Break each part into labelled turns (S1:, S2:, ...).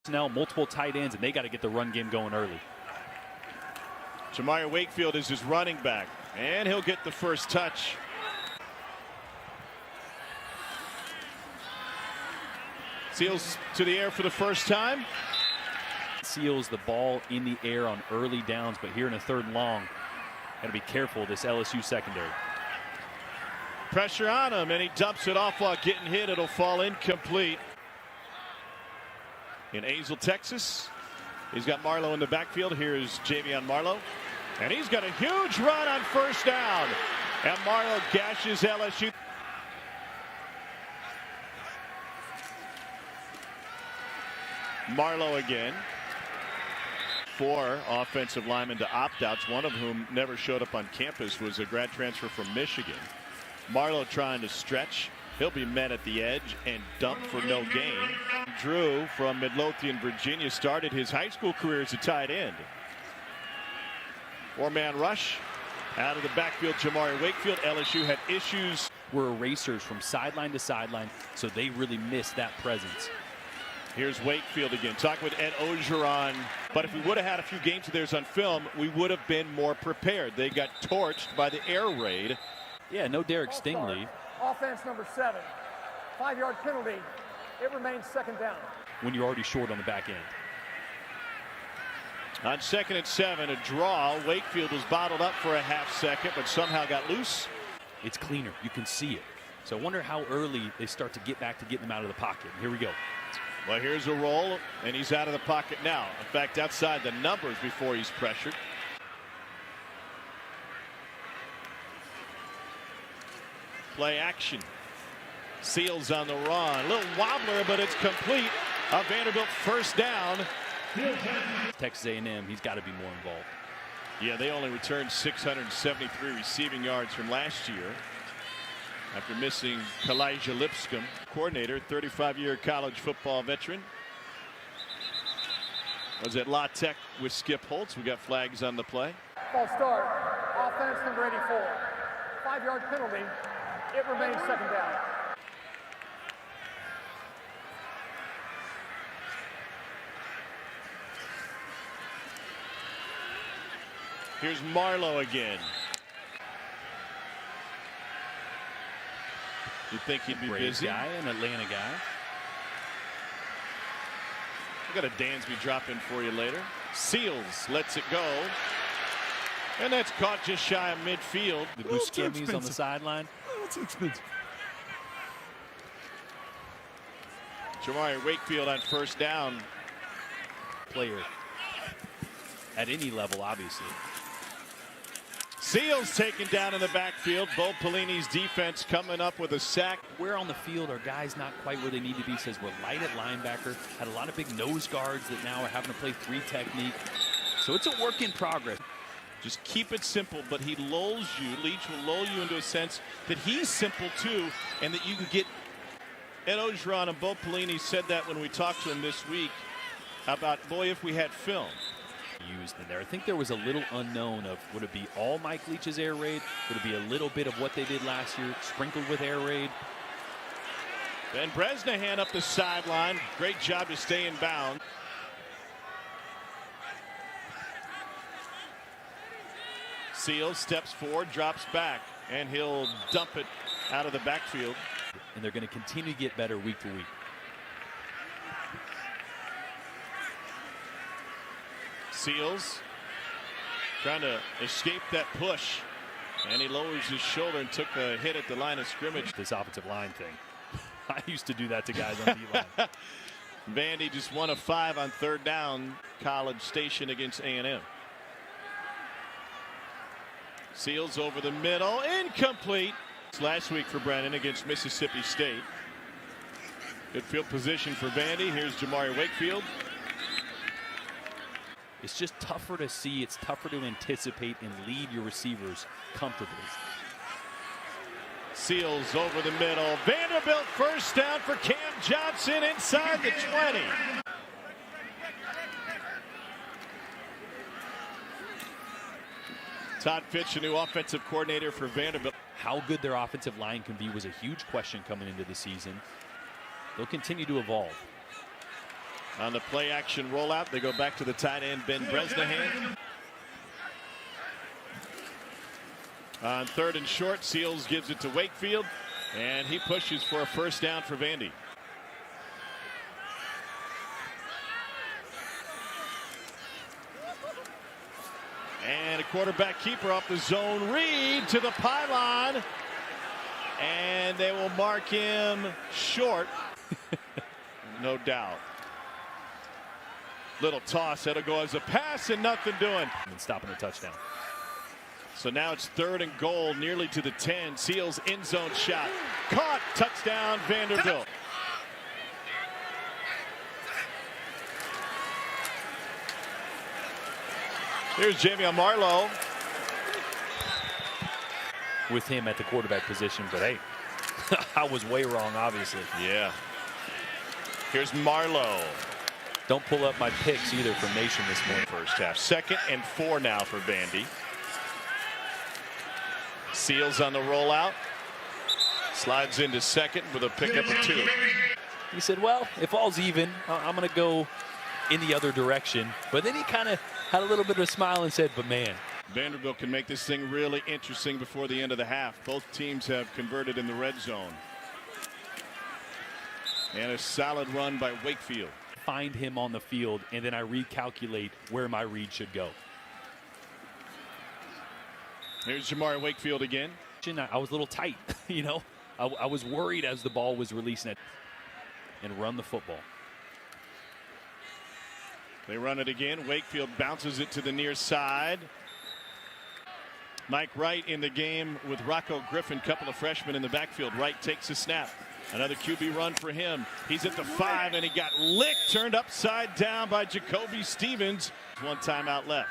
S1: Now multiple tight ends, and they got to get the run game going early.
S2: Jamarian Wakefield is his running back, and he'll get the first touch. Seals to the air for the first time.
S1: Seals the ball in the air on early downs, but here in a 3rd and long, got to be careful of this LSU secondary.
S2: Pressure on him, and he dumps it off while getting hit. It'll fall incomplete. In Azle, Texas, he's got Marlowe in the backfield. Here's Javion Marlowe, and he's got a huge run on first down, and Marlowe gashes LSU. Marlowe again. 4 offensive linemen to opt-outs, one of whom never showed up on campus, was a grad transfer from Michigan. Marlowe trying to stretch. He'll be met at the edge and dumped for no gain. Drew from Midlothian, Virginia, started his high school career as a tight end. 4-man rush out of the backfield. Jamarian Wakefield. LSU had issues.
S1: We're erasers from sideline to sideline, so they really miss that presence.
S2: Here's Wakefield again, talking with Ed Ogeron. But if we would have had a few games of theirs on film, we would have been more prepared. They got torched by the air raid.
S1: Yeah, no Derek Stingley.
S3: Offense number 7. 5-yard penalty. It remains 2nd down.
S1: When you're already short on the back end.
S2: On 2nd and 7, a draw. Wakefield was bottled up for a half second, but somehow got loose.
S1: It's cleaner. You can see it. So I wonder how early they start to get back to getting them out of the pocket. Here we go.
S2: Well, here's a roll, and he's out of the pocket now. In fact, outside the numbers before he's pressured. Play action. Seals on the run. A little wobbler, but it's complete. A Vanderbilt first down.
S1: Texas A&M, he's got to be more involved.
S2: Yeah, they only returned 673 receiving yards from last year after missing Kalijah Lipscomb, coordinator, 35-year college football veteran. Was at La Tech with Skip Holtz. We got flags on the play.
S3: False start. Offense number 84. 5-yard penalty. It remains 2nd down.
S2: Here's Marlowe again. You'd think he'd be
S1: Braves
S2: busy.
S1: guy, an Atlanta guy.
S2: We got a Dansby drop in for you later. Seals lets it go. And that's caught just shy of midfield.
S1: The Buscemi's on the sideline.
S4: That's expensive.
S2: Jamarian Wakefield on first down.
S1: Player at any level, obviously.
S2: Seals taken down in the backfield. Bo Pelini's defense coming up with a sack.
S1: Where on the field are guys not quite where they need to be? Says we're light at linebacker. Had a lot of big nose guards that now are having to play 3 technique. So it's a work in progress.
S2: Just keep it simple, but he lulls you. Leach will lull you into a sense that he's simple too, and that you can get. Ed Ogeron and Bo Pelini said that when we talked to him this week about, boy, if we had film.
S1: Used in there. I think there was a little unknown of, would it be all Mike Leach's air raid? Would it be a little bit of what they did last year, sprinkled with air raid?
S2: Ben Bresnahan up the sideline. Great job to stay in bounds. Seals steps forward, drops back, and he'll dump it out of the backfield.
S1: And they're going to continue to get better week to week.
S2: Seals trying to escape that push, and he lowers his shoulder and took a hit at the line of scrimmage.
S1: This offensive line thing. I used to do that to guys on D-line.
S2: Vandy just 1 of 5 on 3rd down. College Station against A&M. Seals over the middle, incomplete. Last week for Brennan against Mississippi State. Good field position for Vandy. Here's Jamarian Wakefield.
S1: It's just tougher to see. It's tougher to anticipate and lead your receivers comfortably.
S2: Seals over the middle. Vanderbilt first down for Cam Johnson inside the 20. Todd Fitch, a new offensive coordinator for Vanderbilt.
S1: How good their offensive line can be was a huge question coming into the season. They'll continue to evolve.
S2: On the play action rollout, they go back to the tight end, Ben Bresnahan. On 3rd and short, Seals gives it to Wakefield, and he pushes for a first down for Vandy. And a quarterback keeper off the zone read to the pylon, and they will mark him short. No doubt. Little toss, that'll go as a pass and nothing doing.
S1: And stopping a touchdown.
S2: So now it's 3rd and goal, nearly to the 10. Seals end zone shot. Caught, touchdown, Vanderbilt. Here's Jamion Marlowe.
S1: With him at the quarterback position, but hey, I was way wrong, obviously.
S2: Yeah. Here's Marlowe.
S1: Don't pull up my picks either from Nation this morning.
S2: First half. 2nd and 4 now for Vandy. Seals on the rollout. Slides into 2nd with a pickup of 2.
S1: He said, well, if all's even, I'm going to go in the other direction. But then he kind of had a little bit of a smile and said, but man.
S2: Vanderbilt can make this thing really interesting before the end of the half. Both teams have converted in the red zone. And a solid run by Wakefield.
S1: Find him on the field, and then I recalculate where my read should go.
S2: Here's Jamari Wakefield again.
S1: I was a little tight, you know. I was worried as the ball was releasing it. And run the football.
S2: They run it again. Wakefield bounces it to the near side. Mike Wright in the game with Rocco Griffin, couple of freshmen in the backfield. Wright takes a snap. Another QB run for him. He's at the 5, and he got licked, turned upside down by Jacoby Stevens. 1 timeout left.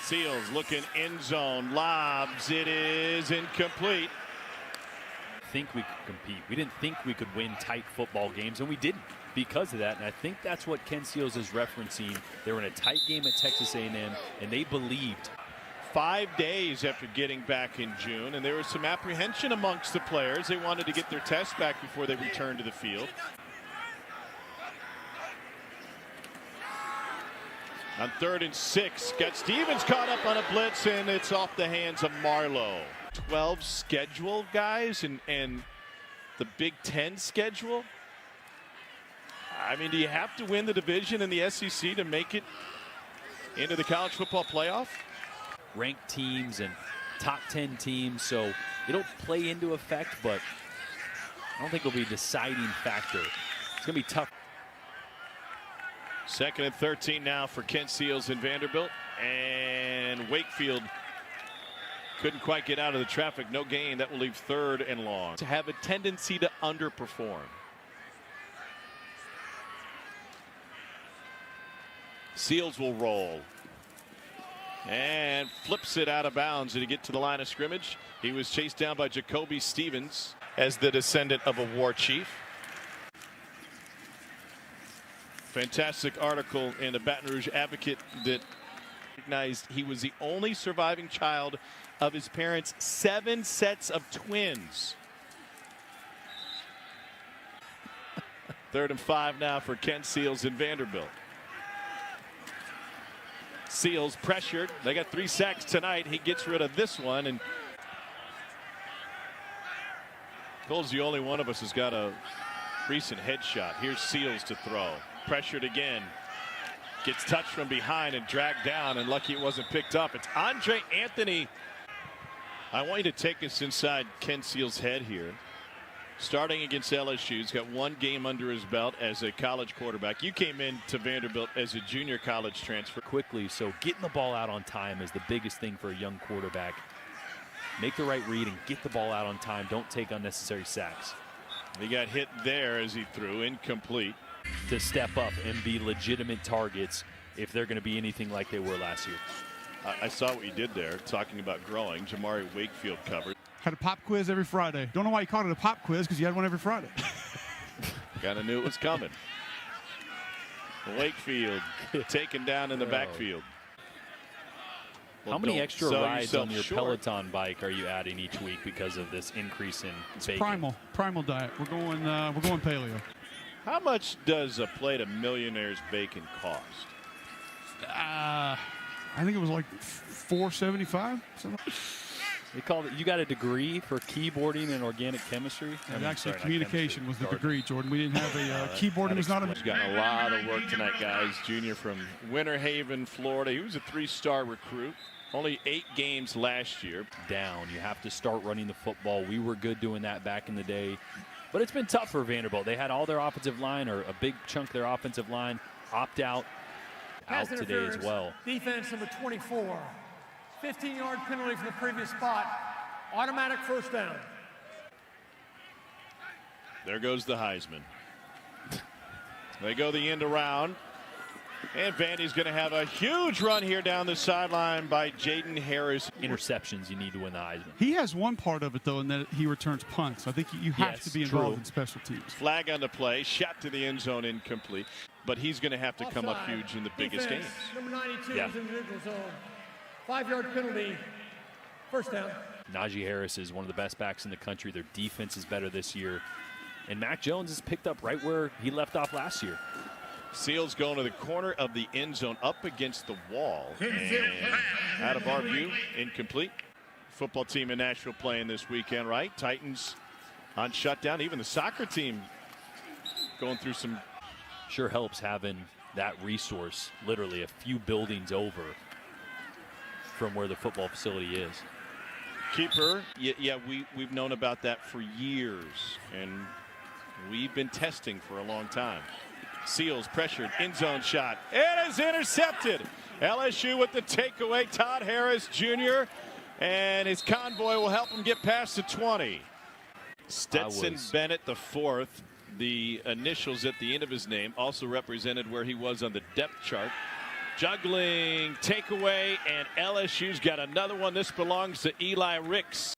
S2: Seals looking end zone, lobs. It is incomplete.
S1: Think we could compete. We didn't think we could win tight football games, and we didn't because of that. And I think that's what Ken Seals is referencing. They were in a tight game at Texas A&M, and they believed.
S2: 5 days after getting back in June, and there was some apprehension amongst the players. They wanted to get their tests back before they returned to the field. On 3rd and 6, got Stevens caught up on a blitz, and it's off the hands of Marlowe. 12 schedule, guys, and the Big Ten schedule. I mean, do you have to win the division in the SEC to make it into the college football playoff?
S1: Ranked teams and top 10 teams, so it'll play into effect, but I don't think it'll be a deciding factor. It's going to be tough.
S2: 2nd and 13 now for Kent Seals in Vanderbilt, and Wakefield couldn't quite get out of the traffic. No gain. That will leave 3rd and long. To have a tendency to underperform. Seals will roll and flips it out of bounds. Did he get to the line of scrimmage? He was chased down by Jacoby Stevens as the descendant of a war chief. Fantastic article in the Baton Rouge Advocate that recognized he was the only surviving child of his parents' 7 sets of twins. 3rd and 5 now for Ken Seals in Vanderbilt. Seals pressured. They got 3 sacks tonight. He gets rid of this one, and Cole's the only one of us has got a recent headshot. Here's Seals to throw. Pressured again. Gets touched from behind and dragged down, and lucky it wasn't picked up. It's Andre Anthony. I want you to take us inside Ken Seals' head here. Starting against LSU, he's got 1 game under his belt as a college quarterback. You came into Vanderbilt as a junior college transfer.
S1: Quickly, so getting the ball out on time is the biggest thing for a young quarterback. Make the right read and get the ball out on time. Don't take unnecessary sacks.
S2: He got hit there as he threw, incomplete.
S1: To step up and be legitimate targets if they're going to be anything like they were last year.
S2: I saw what you did there, talking about growing. Jamari Wakefield covered.
S4: Had a pop quiz every Friday. Don't know why you called it a pop quiz, because you had one every Friday.
S2: Kind of knew it was coming. Wakefield taken down in the backfield.
S1: How many extra rides on your Peloton bike are you adding each week because of this increase in bacon?
S4: Primal diet. We're going paleo.
S2: How much does a plate of Millionaire's bacon cost?
S4: I think it was like $4.75.
S1: They called it. You got a degree for keyboarding and organic chemistry.
S4: And actually, communication was the degree, Jordan. We didn't have a keyboarding. Was not a.
S2: He's gotten a lot of work tonight, guys. Junior from Winter Haven, Florida. He was a 3-star recruit. Only 8 games last year.
S1: Down. You have to start running the football. We were good doing that back in the day. But it's been tough for Vanderbilt. They had all their offensive line, or a big chunk of their offensive line, opt out today as well.
S3: Defense number 24. 15-yard penalty from the previous spot. Automatic first down.
S2: There goes the Heisman. They go the end around. And Vandy's going to have a huge run here down the sideline by Jaden Harris.
S1: Interceptions you need to win the Heisman.
S4: He has one part of it, though, in that he returns punts. I think you have to be involved in special teams.
S2: Flag on the play. Shot to the end zone, incomplete. But he's going to have to come up huge in the biggest games.
S3: Number 92 is in the neutral zone. 5-yard penalty. First down.
S1: Najee Harris is one of the best backs in the country. Their defense is better this year. And Mac Jones is picked up right where he left off last year.
S2: Seals going to the corner of the end zone up against the wall. And out of our view, incomplete. Football team in Nashville playing this weekend, right? Titans on shutdown. Even the soccer team going through some.
S1: Sure helps having that resource literally a few buildings over from where the football facility is.
S2: Keeper, yeah, we've known about that for years, and we've been testing for a long time. Seals pressured, end zone shot. It is intercepted. LSU with the takeaway. Todd Harris Jr. and his convoy will help him get past the 20. Stetson Bennett the 4th. The initials at the end of his name also represented where he was on the depth chart. Juggling takeaway, and LSU's got another one. This belongs to Eli Ricks.